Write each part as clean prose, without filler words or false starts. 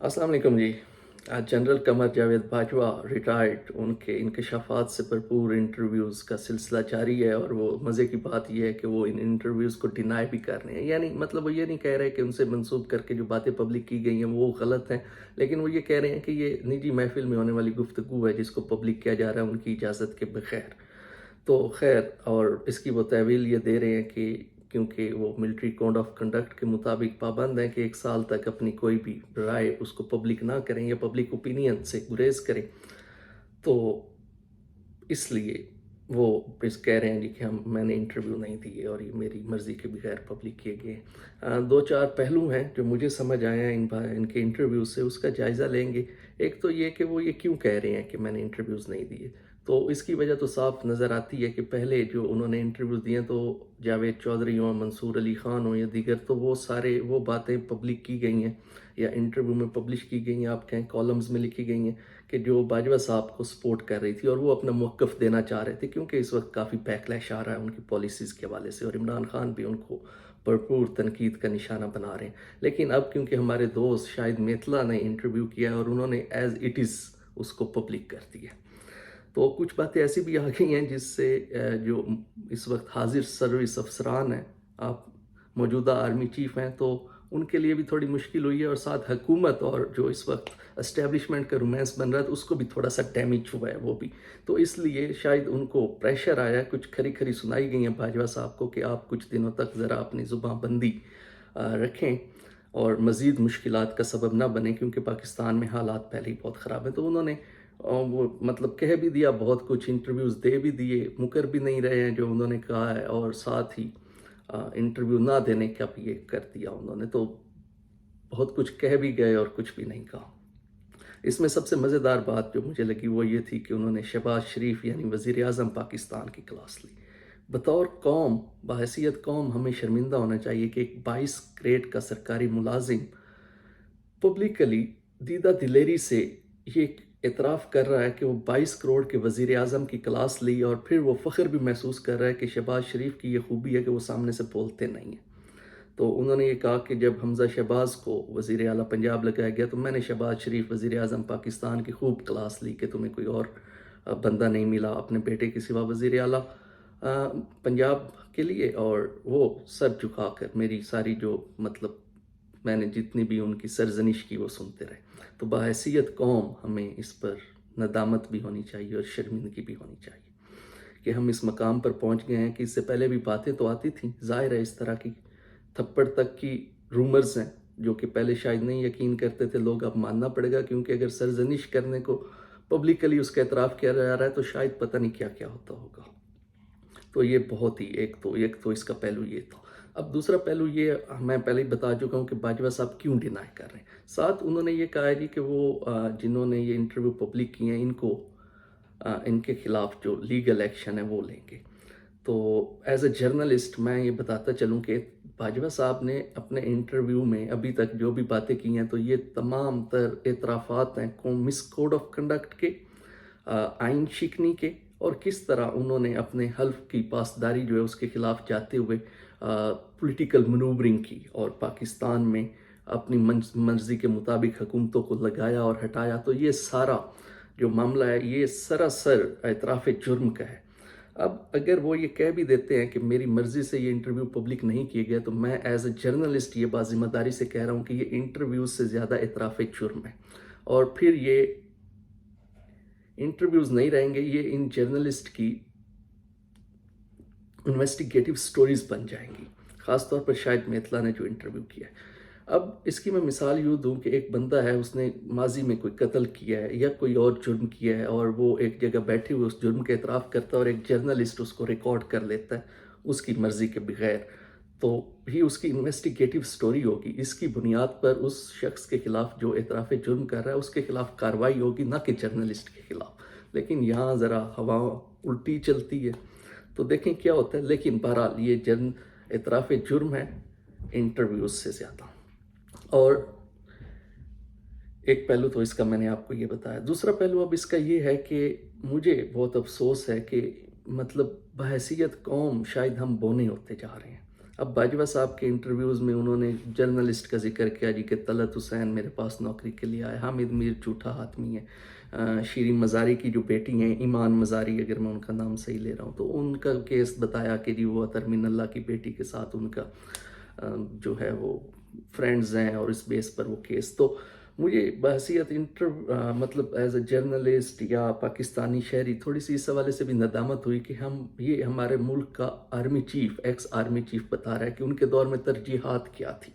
अस्सलाम वालेकुम जी। आज जनरल कमर जावेद बाजवा रिटायर्ड उनके इंकशाफात से भरपूर इंटरव्यूज़ का सिलसिला जारी है और वो मज़े की बात ये है कि वो इन इंटरव्यूज़ को डिनाई भी कर रहे हैं। यानी मतलब वो ये नहीं कह रहे कि उनसे मंसूब करके जो बातें पब्लिक की गई हैं वो गलत हैं, लेकिन वो ये कह रहे हैं कि ये निजी महफ़िल में होने वाली गुफ्तगू है जिसको पब्लिक किया जा रहा है उनकी इजाज़त के बगैर। तो खैर, और इसकी वो तहवील ये दे रहे हैं कि क्योंकि वो मिलिट्री कोड ऑफ कंडक्ट के मुताबिक पाबंद हैं कि 1 साल तक अपनी कोई भी राय उसको पब्लिक ना करें या पब्लिक ओपिनियन से गुरेज करें। तो इसलिए वो इस कह रहे हैं जी कि मैंने इंटरव्यू नहीं दिए और ये मेरी मर्ज़ी के बगैर पब्लिक किए गए। 2-4 पहलू हैं जो मुझे समझ आए हैं इनके इंटरव्यू से, उसका जायज़ा लेंगे। एक तो ये कि वो ये क्यों कह रहे हैं कि मैंने इंटरव्यूज़ नहीं दिए। तो इसकी वजह तो साफ नज़र आती है कि पहले जो उन्होंने इंटरव्यूज़ दिए तो जावेद चौधरी हों, मंसूर अली ख़ान हों या दीगर, तो वो सारे वो बातें पब्लिक की गई हैं या इंटरव्यू में पब्लिश की गई हैं, आप कहें कॉलम्स में लिखी गई हैं कि जो बाजवा साहब को सपोर्ट कर रही थी और वो अपना मौक़िफ़ देना चाह रहे थे क्योंकि इस वक्त काफ़ी बैकलैश आ रहा है उनकी पॉलिसीज़ के हवाले से और इमरान खान भी उनको भरपूर तनकीद का निशाना बना रहे हैं। लेकिन अब क्योंकि हमारे दोस्त शाहिद मेतला ने इंटरव्यू किया और उन्होंने एज़ इट इज़ उसको पब्लिक कर दिया, तो कुछ बातें ऐसी भी आ गई हैं जिससे जो इस वक्त हाजिर सर्विस अफसरान हैं, आप मौजूदा आर्मी चीफ हैं, तो उनके लिए भी थोड़ी मुश्किल हुई है और साथ हुकूमत और जो इस वक्त एस्टेब्लिशमेंट का रोमांस बन रहा है तो उसको भी थोड़ा सा डैमेज हुआ है वो भी। तो इसलिए शायद उनको प्रेशर आया, कुछ खरी खरी सुनाई गई हैं बाजवा साहब को कि आप कुछ दिनों तक ज़रा अपनी ज़ुबान बंदी रखें और मज़ीद मुश्किलात का सबब ना बने क्योंकि पाकिस्तान में हालात पहले ही बहुत ख़राब हैं। तो उन्होंने वो मतलब कह भी दिया, बहुत कुछ इंटरव्यूज़ दे भी दिए, मुकर भी नहीं रहे हैं जो उन्होंने कहा है, और साथ ही इंटरव्यू ना देने का भी ये कर दिया उन्होंने। तो बहुत कुछ कह भी गए और कुछ भी नहीं कहा। इसमें सबसे मज़ेदार बात जो मुझे लगी वो ये थी कि उन्होंने शहबाज शरीफ यानी वज़ीर आज़म पाकिस्तान की क्लास ली। बतौर कौम, बहैसियत कौम हमें शर्मिंदा होना चाहिए कि एक 22 ग्रेड का सरकारी मुलाजिम पब्लिकली दीदा दिलेरी से ये एतराफ़ कर रहा है कि वो 22 करोड़ के वज़ीर आज़म की क्लास ली और फिर वो फ़ख्र भी महसूस कर रहा है कि शहबाज शरीफ की ये खूबी है कि वो सामने से बोलते नहीं हैं। तो उन्होंने ये कहा कि जब हमज़ा शहबाज को वज़ीर आला पंजाब लगाया गया तो मैंने शहबाज शरीफ वज़ीर आज़म पाकिस्तान की खूब क्लास ली कि तुम्हें कोई और बंदा नहीं मिला अपने बेटे के सिवा वज़ीर आला पंजाब के लिए, और वो सर झुका कर मेरी सारी जो मतलब मैंने जितनी भी उनकी सरजनिश की वो सुनते रहे। तो बहैसियत कौम हमें इस पर नदामत भी होनी चाहिए और शर्मिंदगी भी होनी चाहिए कि हम इस मकाम पर पहुंच गए हैं कि इससे पहले भी बातें तो आती थीं, ज़ाहिर है इस तरह की थप्पड़ तक की रूमर्स हैं जो कि पहले शायद नहीं यकीन करते थे लोग, अब मानना पड़ेगा क्योंकि अगर सरजनिश करने को पब्लिकली उसका एतराफ़ किया जा रहा है तो शायद पता नहीं क्या क्या होता होगा। तो ये बहुत ही एक तो इसका पहलू ये था। अब दूसरा पहलू ये मैं पहले ही बता चुका हूँ कि बाजवा साहब क्यों डिनाई कर रहे हैं। साथ उन्होंने ये कहा है जी कि वो जिन्होंने ये इंटरव्यू पब्लिक किए हैं इनको इनके खिलाफ जो लीगल एक्शन है वो लेंगे। तो एज अ जर्नलिस्ट मैं ये बताता चलूँ कि बाजवा साहब ने अपने इंटरव्यू में अभी तक जो भी बातें की हैं तो ये तमाम तर एतराफ़ात हैं मिस कोड ऑफ कंडक्ट के, आइन शिकनी के, और किस तरह उन्होंने अपने हल्फ की पासदारी जो है उसके खिलाफ जाते हुए पॉलिटिकल मनूवरिंग की और पाकिस्तान में अपनी मर्ज़ी के मुताबिक हुकूमतों को लगाया और हटाया। तो ये सारा जो मामला है ये सरासर एतराफ़ जुर्म का है। अब अगर वो ये कह भी देते हैं कि मेरी मर्ज़ी से ये इंटरव्यू पब्लिक नहीं किए गए तो मैं एज अ जर्नलिस्ट ये बात ज़िम्मेदारी से कह रहा हूँ कि ये इंटरव्यूज़ से ज़्यादा एतराफ़ जुर्म है और फिर ये इंटरव्यूज़ नहीं रहेंगे, ये इन जर्नलिस्ट की इन्वेस्टिगेटिव स्टोरीज़ बन जाएंगी, ख़ास तौर पर शाहिद मेतला ने जो इंटरव्यू किया है। अब इसकी मैं मिसाल यूँ दूँ कि एक बंदा है, उसने माजी में कोई कत्ल किया है या कोई और जुर्म किया है और वो एक जगह बैठे हुए उस जुर्म का एतराफ़ करता है और एक जर्नलिस्ट उसको रिकॉर्ड कर लेता है उसकी मर्ज़ी के बगैर, तो ही उसकी इन्वेस्टिगेटिव स्टोरी होगी। इसकी बुनियाद पर उस शख्स के ख़िलाफ़ जो एतराफ़ जुर्म कर रहा है उसके ख़िलाफ़ कार्रवाई होगी, ना कि जर्नलिस्ट के ख़िलाफ़। लेकिन यहाँ ज़रा हवा उल्टी चलती है, तो देखें क्या होता है। लेकिन बहरहाल ये एतराफ़ जुर्म है इंटरव्यूज़ से ज़्यादा। और एक पहलू तो इसका मैंने आपको ये बताया। दूसरा पहलू अब इसका ये है कि मुझे बहुत अफ़सोस है कि मतलब बहैसियत कौम शायद हम बोने होते जा रहे हैं। اب باجوہ صاحب کے انٹرویوز میں انہوں نے جرنلسٹ کا ذکر کیا جی کہ طلعت حسین میرے پاس نوکری کے لیے آیا، حامد میر جھوٹا حاتمی ہے، شیرین مزاری کی جو بیٹی ہیں ایمان مزاری، اگر میں ان کا نام صحیح لے رہا ہوں، تو ان کا کیس بتایا کہ جی وہ ترمین اللہ کی بیٹی کے ساتھ ان کا جو ہے وہ فرینڈز ہیں، اور اس بیس پر وہ کیس. تو مجھے بحیثیت مطلب ایز اے جرنلسٹ یا پاکستانی شہری تھوڑی سی اس حوالے سے بھی ندامت ہوئی کہ یہ ہمارے ملک کا army chief, x army chief بتا رہا ہے کہ ان کے دور میں ترجیحات کیا تھی.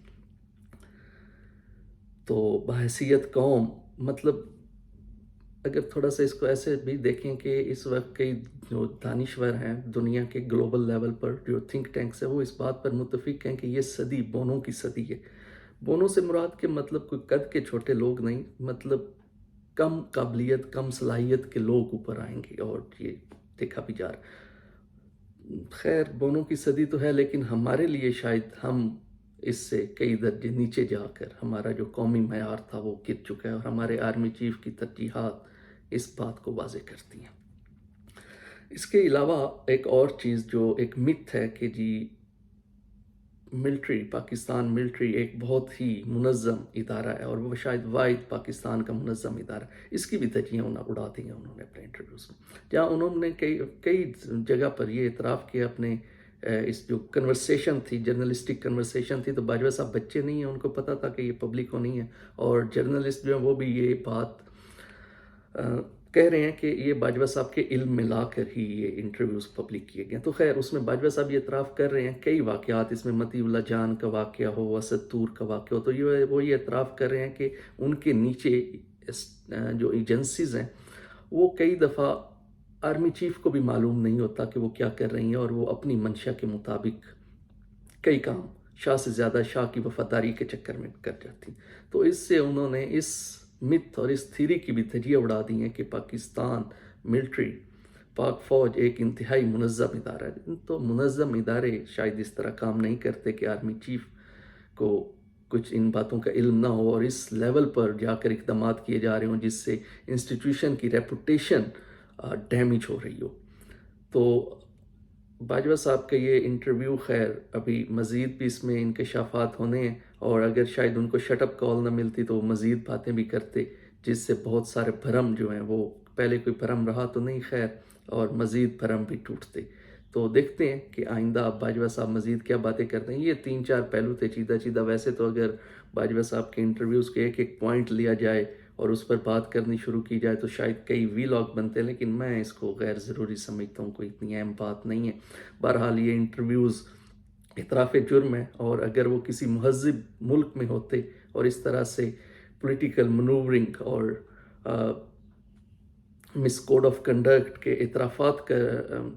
تو بحیثیت قوم، مطلب اگر تھوڑا سا اس کو ایسے بھی دیکھیں کہ اس وقت کئی جو دانشور ہیں دنیا کے گلوبل لیول پر، جو تھنک ٹینکس ہیں، وہ اس بات پر متفق ہیں کہ یہ صدی بونوں کی صدی ہے. بونوں سے مراد کے مطلب کوئی قد کے چھوٹے لوگ نہیں، مطلب کم قابلیت، کم صلاحیت کے لوگ اوپر آئیں گے، اور یہ دیکھا بھی جا رہا. خیر بونوں کی صدی تو ہے، لیکن ہمارے لیے شاید ہم اس سے کئی درجے نیچے جا کر ہمارا جو قومی معیار تھا وہ گر چکا ہے، اور ہمارے آرمی چیف کی ترجیحات اس بات کو واضح کرتی ہیں. اس کے علاوہ ایک اور چیز جو ایک متھ ہے کہ جی ملٹری، پاکستان ملٹری ایک بہت ہی منظم ادارہ ہے، اور وہ شاید واحد پاکستان کا منظم ادارہ ہے. اس کی بھی دھجیاں اڑا دی ہیں انہوں نے اپنے انٹرویوز میں، جہاں انہوں نے کئی جگہ پر یہ اعتراف کیا اپنے اس جو کنورسیشن تھی، جرنلسٹک کنورسیشن تھی، تو باجوہ صاحب بچے نہیں ہیں، ان کو پتہ تھا کہ یہ پبلک ہونی ہے، اور جرنلسٹ جو ہیں وہ بھی یہ بات کہہ رہے ہیں کہ یہ باجوہ صاحب کے علم میں لا کر ہی یہ انٹرویوز پبلک کیے گئے. تو خیر اس میں باجوہ صاحب یہ اعتراف کر رہے ہیں کئی واقعات، اس میں مطیع اللہ جان کا واقعہ ہو، اسد طور کا واقعہ ہو، تو وہ یہ اعتراف کر رہے ہیں کہ ان کے نیچے جو ایجنسیز ہیں وہ کئی دفعہ آرمی چیف کو بھی معلوم نہیں ہوتا کہ وہ کیا کر رہی ہیں، اور وہ اپنی منشا کے مطابق کئی کام شاہ سے زیادہ شاہ کی وفاداری کے چکر میں کر جاتی. تو اس سے انہوں نے اس متھ اور اس تھیری کی بھی دھجیاں اڑا دی ہیں کہ پاکستان ملٹری، پاک فوج ایک انتہائی منظم ادارہ ہے. تو منظم ادارے شاید اس طرح کام نہیں کرتے کہ آرمی چیف کو کچھ ان باتوں کا علم نہ ہو، اور اس لیول پر جا کر اقدامات کیے جا رہے ہوں جس سے انسٹیٹیوشن کی ریپوٹیشن ڈیمیج ہو رہی ہو. تو باجوہ صاحب کا یہ انٹرویو خیر ابھی مزید بھی اس میں انکشافات ہونے ہیں، اور اگر شاید ان کو شٹ اپ کال نہ ملتی تو وہ مزید باتیں بھی کرتے، جس سے بہت سارے بھرم جو ہیں وہ پہلے کوئی بھرم رہا تو نہیں خیر، اور مزید بھرم بھی ٹوٹتے. تو دیکھتے ہیں کہ آئندہ اب باجوہ صاحب مزید کیا باتیں کرتے ہیں. یہ 3-4 پہلو تھے چیدہ. ویسے تو اگر باجوہ صاحب کے انٹرویوز کے ایک پوائنٹ لیا جائے اور اس پر بات کرنی شروع کی جائے تو شاید کئی ویلاگ بنتے ہیں، لیکن میں اس کو غیر ضروری سمجھتا ہوں، کوئی اتنی اہم بات نہیں ہے. بہرحال یہ انٹرویوز اعتراف جرم ہے، اور اگر وہ کسی مہذب ملک میں ہوتے اور اس طرح سے پولیٹیکل منورنگ اور مس کوڈ آف کنڈکٹ کے اعترافات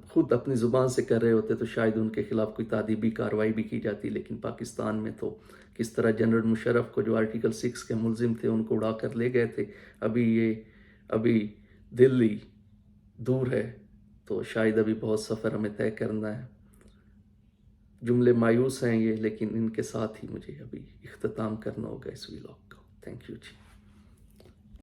خود اپنی زبان سے کر رہے ہوتے تو شاید ان کے خلاف کوئی تعدیبی کارروائی بھی کی جاتی. لیکن پاکستان میں تو کس طرح جنرل مشرف کو جو آرٹیکل 6 کے ملزم تھے ان کو اڑا کر لے گئے تھے. ابھی دلی دور ہے، تو شاید ابھی بہت سفر ہمیں طے کرنا ہے. جملے مایوس ہیں یہ، لیکن ان کے ساتھ ہی مجھے ابھی اختتام کرنا ہوگا اس ویلاگ کو. Thank you G.